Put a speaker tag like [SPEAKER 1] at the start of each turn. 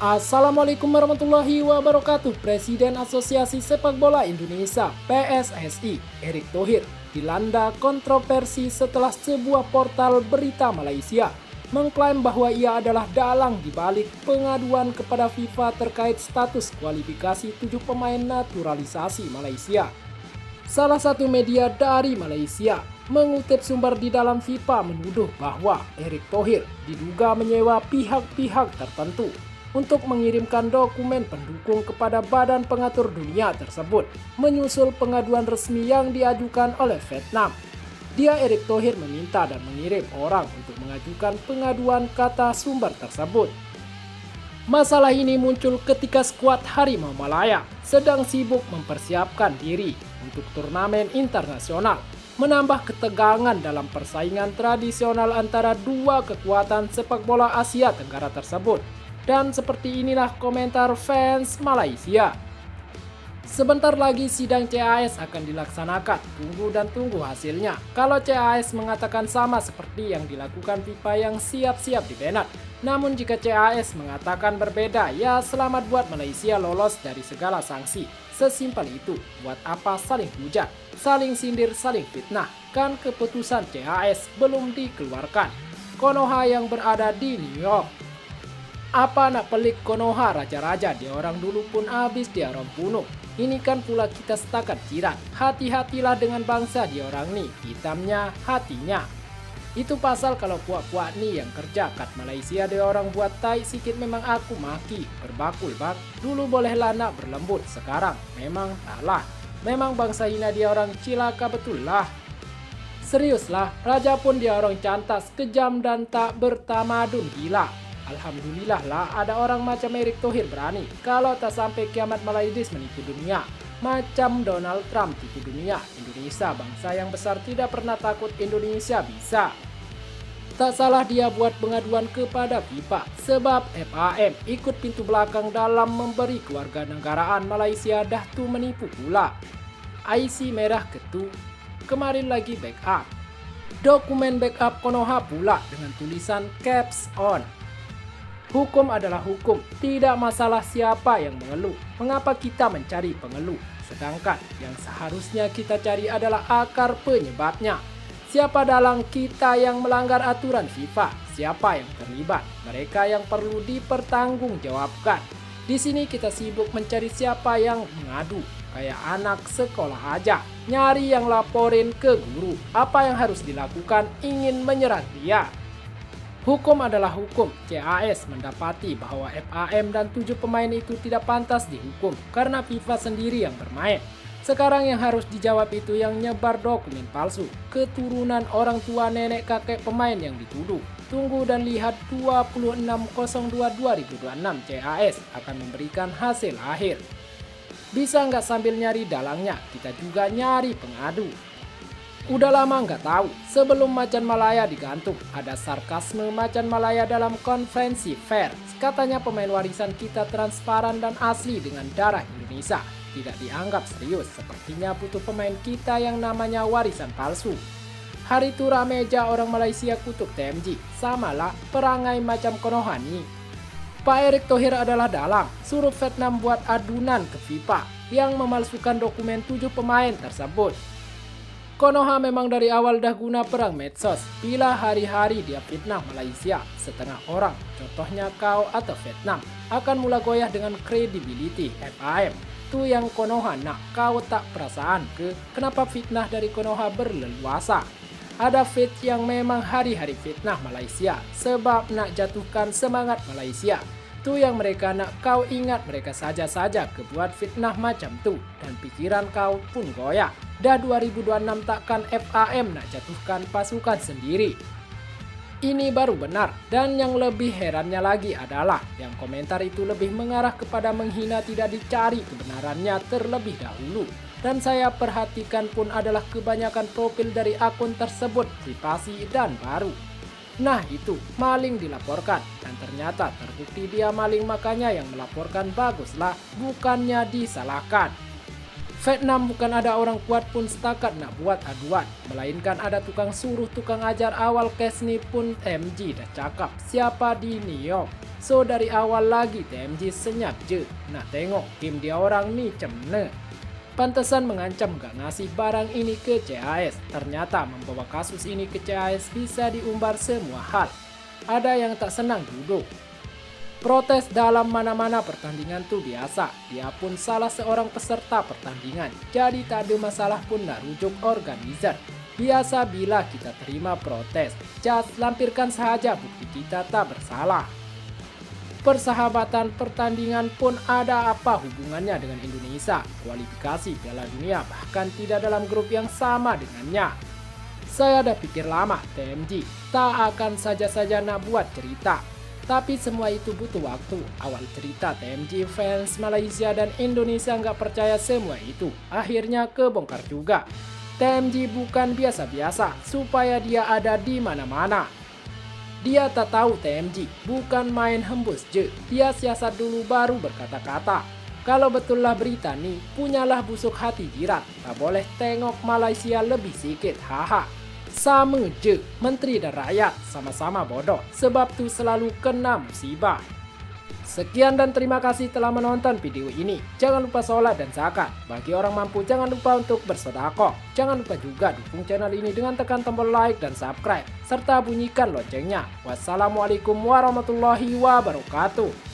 [SPEAKER 1] Assalamualaikum warahmatullahi wabarakatuh. Presiden Asosiasi Sepak Bola Indonesia (PSSI) Erick Thohir dilanda kontroversi setelah sebuah portal berita Malaysia mengklaim bahwa ia adalah dalang di balik pengaduan kepada FIFA terkait status kualifikasi 7 pemain naturalisasi Malaysia. Salah satu media dari Malaysia mengutip sumber di dalam FIFA menuduh bahwa Erick Thohir diduga menyewa pihak-pihak tertentu untuk mengirimkan dokumen pendukung kepada Badan Pengatur Dunia tersebut menyusul pengaduan resmi yang diajukan oleh Vietnam. Dia Erick Thohir meminta dan mengirim orang untuk mengajukan pengaduan, kata sumber tersebut. Masalah ini muncul ketika skuad Harimau Malaya sedang sibuk mempersiapkan diri untuk turnamen internasional, menambah ketegangan dalam persaingan tradisional antara dua kekuatan sepak bola Asia Tenggara tersebut. Dan seperti inilah komentar fans Malaysia. Sebentar lagi sidang CAS akan dilaksanakan, tunggu hasilnya. Kalau CAS mengatakan sama seperti yang dilakukan FIFA yang siap-siap dibanned. Namun jika CAS mengatakan berbeda, ya selamat buat Malaysia lolos dari segala sanksi. Sesimpel itu, buat apa saling hujat, saling sindir, saling fitnah. Kan keputusan CAS belum dikeluarkan. Konoha yang berada di New York. Apa nak pelik Konoha raja-raja, dia orang dulu pun habis dia orang bunuh. Ini kan pula kita setakat jiran. Hati-hatilah dengan bangsa dia orang nih, hitamnya hatinya. Itu pasal kalau puak-puak nih yang kerja kat Malaysia dia orang buat tai sikit memang aku maki. Berbakul bang, dulu boleh nak berlembut, sekarang memang salah. Memang bangsa hina dia orang cilaka betul lah. Seriuslah, raja pun dia orang cantas, kejam dan tak bertamadun gila. Alhamdulillah lah ada orang macam Erick Thohir berani. Kalau tak sampai kiamat Malaydis menipu dunia. Macam Donald Trump tipu dunia. Indonesia bangsa yang besar tidak pernah takut Indonesia bisa. Tak salah dia buat pengaduan kepada FIFA. Sebab FAM ikut pintu belakang dalam memberi kewarganegaraan Malaysia dah tu menipu pula. IC merah ketu. Kemarin lagi backup. Dokumen backup Konoha pula dengan tulisan caps on. Hukum adalah hukum, tidak masalah siapa yang mengeluh. Mengapa kita mencari pengeluh? Sedangkan yang seharusnya kita cari adalah akar penyebabnya. Siapa dalang kita yang melanggar aturan FIFA? Siapa yang terlibat? Mereka yang perlu dipertanggungjawabkan. Di sini kita sibuk mencari siapa yang mengadu. Kayak anak sekolah aja, nyari yang laporin ke guru. Apa yang harus dilakukan? Ingin menyerang dia. Hukum adalah hukum. CAS mendapati bahwa FAM dan 7 pemain itu tidak pantas dihukum karena FIFA sendiri yang bermain. Sekarang yang harus dijawab itu yang nyebar dokumen palsu, keturunan orang tua nenek kakek pemain yang dituduh. Tunggu dan lihat 26.02.2026 CAS akan memberikan hasil akhir. Bisa nggak sambil nyari dalangnya, kita juga nyari pengadu. Udah lama nggak tahu, sebelum Macan Malaya digantung, ada sarkasme Macan Malaya dalam konferensi pers. Katanya pemain warisan kita transparan dan asli dengan darah Indonesia. Tidak dianggap serius, sepertinya butuh pemain kita yang namanya warisan palsu. Hari itu rameja orang Malaysia kutuk TMG, samalah perangai macam Konoha nih. Pak Erick Thohir adalah dalang, suruh Vietnam buat adunan ke FIFA yang memalsukan dokumen 7 pemain tersebut. Konoha memang dari awal dah guna perang medsos. Bila hari-hari dia fitnah Malaysia, setengah orang, contohnya kau atau Vietnam, akan mula goyah dengan credibility FAM. Tu yang Konoha nak, kau tak perasaan ke kenapa fitnah dari Konoha berleluasa? Ada fit yang memang hari-hari fitnah Malaysia, sebab nak jatuhkan semangat Malaysia. Tu yang mereka nak kau ingat mereka saja-saja kebuat fitnah macam tu dan pikiran kau pun goyah. Dah 2026 takkan FAM nak jatuhkan pasukan sendiri. Ini baru benar, dan yang lebih herannya lagi adalah yang komentar itu lebih mengarah kepada menghina, tidak dicari kebenarannya terlebih dahulu. Dan saya perhatikan pun adalah kebanyakan profil dari akun tersebut privasi dan baru. Nah itu, maling dilaporkan dan ternyata terbukti dia maling, makanya yang melaporkan baguslah, bukannya disalahkan. Vietnam bukan ada orang kuat pun setakat nak buat aduan, melainkan ada tukang suruh tukang ajar awal case ni pun MG dah cakap siapa di New York. So dari awal lagi TMJ senyap je. Nah tengok game dia orang ni cemne. Pantesan mengancam gak ngasih barang ini ke CAS. Ternyata membawa kasus ini ke CAS bisa diumbar semua hal. Ada yang tak senang duduk. Protes dalam mana-mana pertandingan tuh biasa. Dia pun salah seorang peserta pertandingan. Jadi tak ada masalah pun nak rujuk organizer. Biasa bila kita terima protes. Just lampirkan saja bukti kita tak bersalah. Persahabatan pertandingan pun ada apa hubungannya dengan Indonesia? Kualifikasi Piala Dunia bahkan tidak dalam grup yang sama dengannya. Saya dah pikir lama TMJ tak akan saja-saja nak buat cerita. Tapi semua itu butuh waktu. Awal cerita TMJ fans Malaysia dan Indonesia nggak percaya semua itu. Akhirnya kebongkar juga. TMJ bukan biasa-biasa supaya dia ada di mana-mana. Dia tak tahu TMJ bukan main hembus je. Dia siasat dulu baru berkata-kata. Kalau betullah berita nih, punyalah busuk hati jirat. Tak boleh tengok Malaysia lebih sikit, haha. Sama je, menteri dan rakyat sama-sama bodoh. Sebab tu selalu kena musibah. Sekian dan terima kasih telah menonton video ini. Jangan lupa sholat dan zakat. Bagi orang mampu jangan lupa untuk bersedekah. Jangan lupa juga dukung channel ini dengan tekan tombol like dan subscribe. Serta bunyikan loncengnya. Wassalamualaikum warahmatullahi wabarakatuh.